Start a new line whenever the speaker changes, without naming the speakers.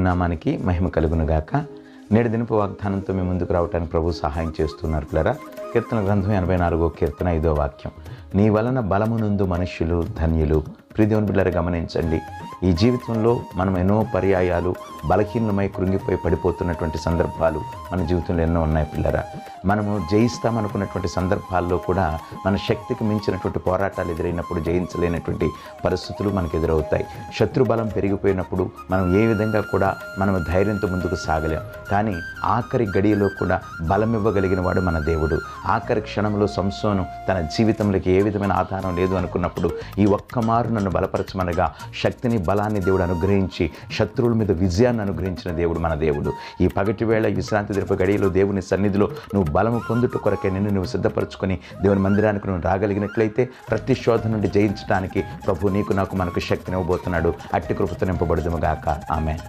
దేవుని నామానికి మహిమ కలుగునుగాక. నేడు దినపు వాగ్దానంతో మీ ముందుకు రావడానికి ప్రభు సహాయం చేస్తున్నారు పిల్లరా. కీర్తన గ్రంథం 84వ కీర్తన 5వ వాక్యం. నీ వలన బలమునందు మనుష్యులు ధన్యులు. ప్రియదేవుని బిడ్డలారా, గమనించండి, ఈ జీవితంలో మనం ఎన్నో పర్యాయాలు బలహీనమై కృంగిపోయి పడిపోతున్నటువంటి సందర్భాలు మన జీవితంలో ఎన్నో ఉన్నాయి పిల్లరా. మనము జయిస్తామనుకున్నటువంటి సందర్భాల్లో కూడా మన శక్తికి మించినటువంటి పోరాటాలు ఎదురైనప్పుడు జయించలేనటువంటి పరిస్థితులు మనకు ఎదురవుతాయి. శత్రు బలం పెరిగిపోయినప్పుడు మనం ఏ విధంగా కూడా మనం ధైర్యంతో ముందుకు సాగలేం. కానీ ఆఖరి గడియలో కూడా బలం ఇవ్వగలిగిన వాడు మన దేవుడు. ఆఖరి క్షణంలో సంసోను తన జీవితంలోకి ఏ విధమైన ఆధారం లేదు అనుకున్నప్పుడు ఈ ఒక్క మారు నన్ను బలపరచమనగా శక్తిని బలాన్ని దేవుడు అనుగ్రహించి శత్రువుల మీద విజయాన్ని అనుగ్రహించిన దేవుడు మన దేవుడు. ఈ పగటి వేళ విశ్రాంతి దినపు గడియలో దేవుని సన్నిధిలో నువ్వు బలము పొందుట కొరకే నువ్వు సిద్ధపరచుకొని దేవుని మందిరానికి నువ్వు రాగలిగినట్లయితే ప్రతి శోధన నుండి జయించడానికి ప్రభు నీకు నాకు మనకు శక్తిని ఇవ్వబోతున్నాడు. అట్టి కృపతో నింపబడుదుము గాక. ఆమేన్.